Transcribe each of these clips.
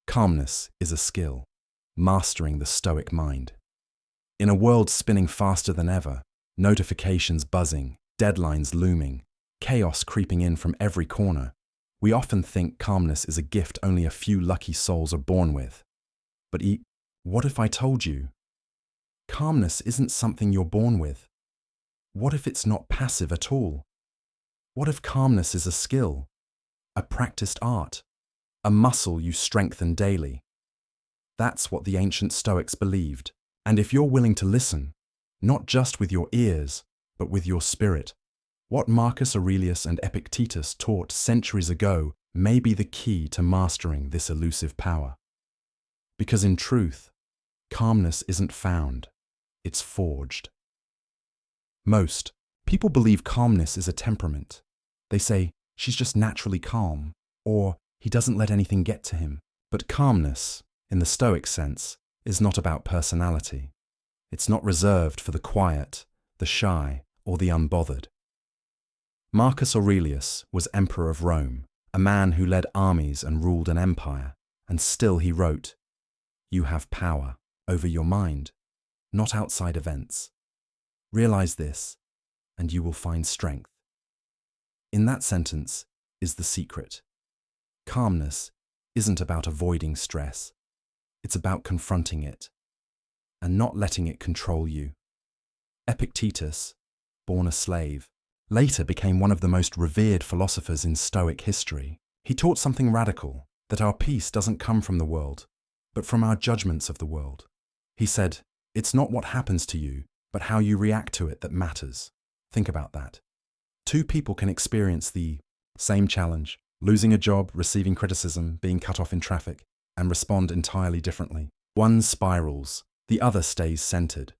Calmness is a skill, mastering the Stoic mind. In a world spinning faster than ever, notifications buzzing, deadlines looming, chaos creeping in from every corner, we often think calmness is a gift only a few lucky souls are born with. But what if I told you? Calmness isn't something you're born with. What if it's not passive at all? What if calmness is a skill, a practiced art, a muscle you strengthen daily? That's what the ancient Stoics believed. And if you're willing to listen, not just with your ears, but with your spirit, what Marcus Aurelius and Epictetus taught centuries ago may be the key to mastering this elusive power. Because in truth, calmness isn't found, it's forged. Most people believe calmness is a temperament. They say, she's just naturally calm, or he doesn't let anything get to him. But calmness, in the Stoic sense, is not about personality. It's not reserved for the quiet, the shy, or the unbothered. Marcus Aurelius was emperor of Rome, a man who led armies and ruled an empire, and still he wrote, "You have power over your mind, not outside events. Realize this, and you will find strength." In that sentence is the secret. Calmness isn't about avoiding stress. It's about confronting it and not letting it control you. Epictetus, born a slave, later became one of the most revered philosophers in Stoic history. He taught something radical, that our peace doesn't come from the world, but from our judgments of the world. He said, "It's not what happens to you, but how you react to it that matters." Think about that. Two people can experience the same challenge, losing a job, receiving criticism, being cut off in traffic, and respond entirely differently. One spirals, the other stays centered.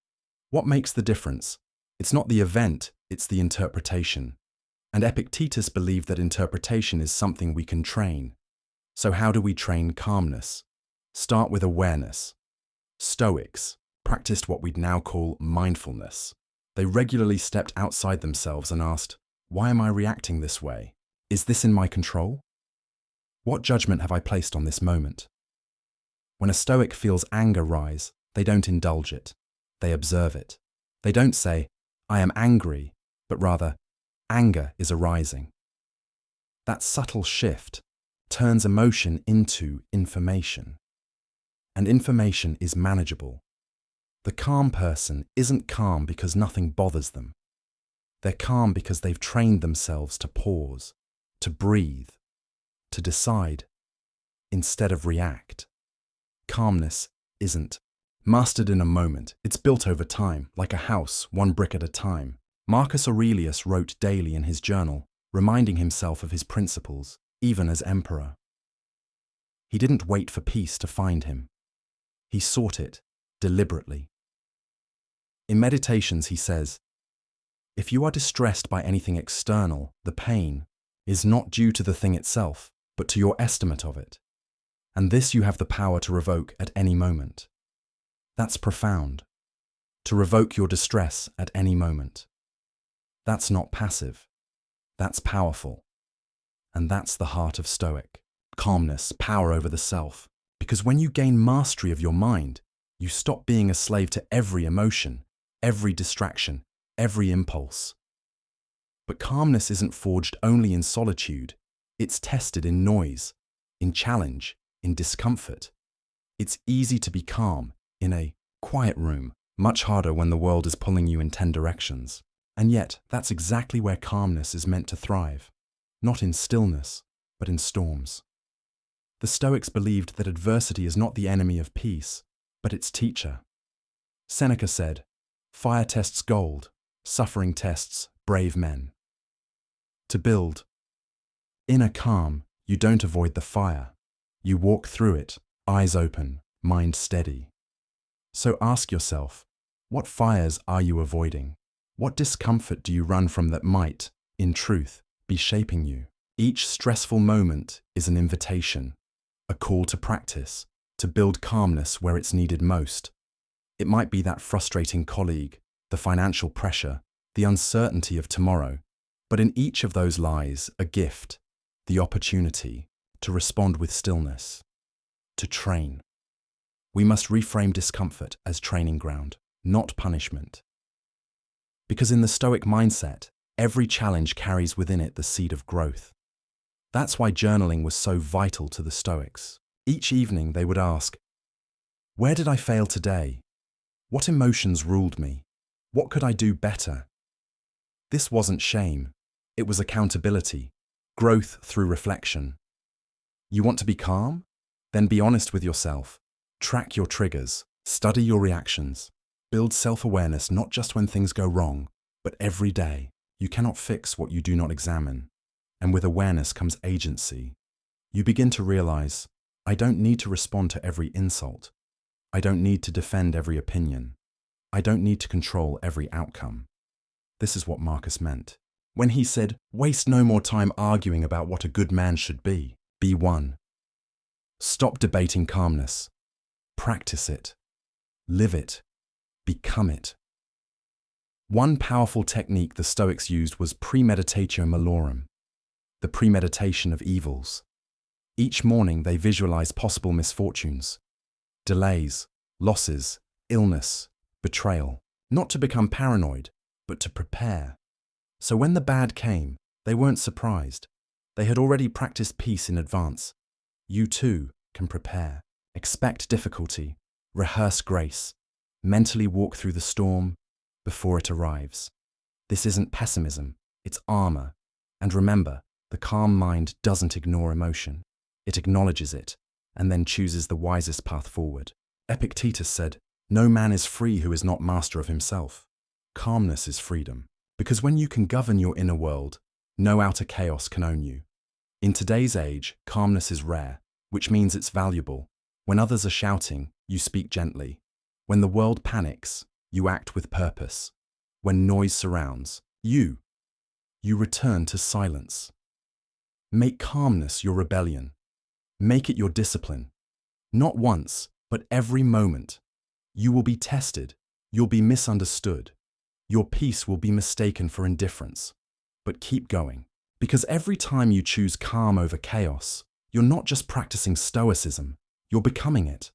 What makes the difference? It's not the event, it's the interpretation. And Epictetus believed that interpretation is something we can train. So how do we train calmness? Start with awareness. Stoics practiced what we'd now call mindfulness. They regularly stepped outside themselves and asked, "Why am I reacting this way? Is this in my control? What judgment have I placed on this moment?" When a Stoic feels anger rise, they don't indulge it. They observe it. They don't say, "I am angry," but rather, "Anger is arising." That subtle shift turns emotion into information. And information is manageable. The calm person isn't calm because nothing bothers them. They're calm because they've trained themselves to pause, to breathe, to decide, instead of react. Calmness isn't mastered in a moment. It's built over time, like a house, one brick at a time. Marcus Aurelius wrote daily in his journal, reminding himself of his principles, even as emperor. He didn't wait for peace to find him. He sought it deliberately. In Meditations, he says, "If you are distressed by anything external, the pain is not due to the thing itself, but to your estimate of it. And this you have the power to revoke at any moment." That's profound. To revoke your distress at any moment. That's not passive. That's powerful. And that's the heart of Stoic. Calmness, power over the self. Because when you gain mastery of your mind, you stop being a slave to every emotion, every distraction, every impulse. But calmness isn't forged only in solitude. It's tested in noise, in challenge, in discomfort. It's easy to be calm in a quiet room, much harder when the world is pulling you in 10 directions. And yet, that's exactly where calmness is meant to thrive. Not in stillness, but in storms. The Stoics believed that adversity is not the enemy of peace, but its teacher. Seneca said, "Fire tests gold, suffering tests brave men." To build inner calm, you don't avoid the fire. You walk through it, eyes open, mind steady. So ask yourself, what fires are you avoiding? What discomfort do you run from that might, in truth, be shaping you? Each stressful moment is an invitation, a call to practice, to build calmness where it's needed most. It might be that frustrating colleague, the financial pressure, the uncertainty of tomorrow, but in each of those lies a gift, the opportunity to respond with stillness, to train. We must reframe discomfort as training ground, not punishment. Because in the Stoic mindset, every challenge carries within it the seed of growth. That's why journaling was so vital to the Stoics. Each evening they would ask, "Where did I fail today? What emotions ruled me? What could I do better?" This wasn't shame. It was accountability, growth through reflection. You want to be calm? Then be honest with yourself. Track your triggers, study your reactions, build self-awareness not just when things go wrong, but every day. You cannot fix what you do not examine. And with awareness comes agency. You begin to realize, I don't need to respond to every insult. I don't need to defend every opinion. I don't need to control every outcome. This is what Marcus meant when he said, waste no more time arguing about what a good man should be. Be one. Stop debating calmness. Practice it. Live it. Become it. One powerful technique the Stoics used was premeditatio malorum, the premeditation of evils. Each morning they visualized possible misfortunes, delays, losses, illness, betrayal, not to become paranoid, but to prepare. So when the bad came, they weren't surprised. They had already practiced peace in advance. You too can prepare. Expect difficulty, rehearse grace, mentally walk through the storm before it arrives. This isn't pessimism, it's armor. And remember, the calm mind doesn't ignore emotion. It acknowledges it, and then chooses the wisest path forward. Epictetus said, "No man is free who is not master of himself." Calmness is freedom, because when you can govern your inner world, no outer chaos can own you. In today's age, calmness is rare, which means it's valuable. When others are shouting, you speak gently. When the world panics, you act with purpose. When noise surrounds, you return to silence. Make calmness your rebellion. Make it your discipline. Not once, but every moment. You will be tested. You'll be misunderstood. Your peace will be mistaken for indifference. But keep going. Because every time you choose calm over chaos, you're not just practicing Stoicism, you're becoming it.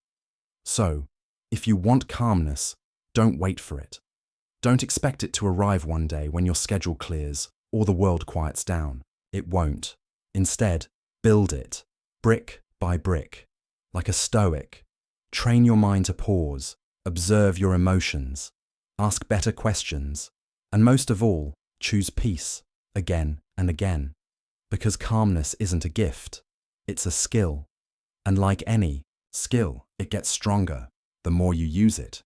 So, if you want calmness, don't wait for it. Don't expect it to arrive one day when your schedule clears or the world quiets down. It won't. Instead, build it, brick by brick. Like a Stoic, train your mind to pause, observe your emotions, ask better questions, and most of all, choose peace again and again. Because calmness isn't a gift, it's a skill. And like any skill, it gets stronger the more you use it.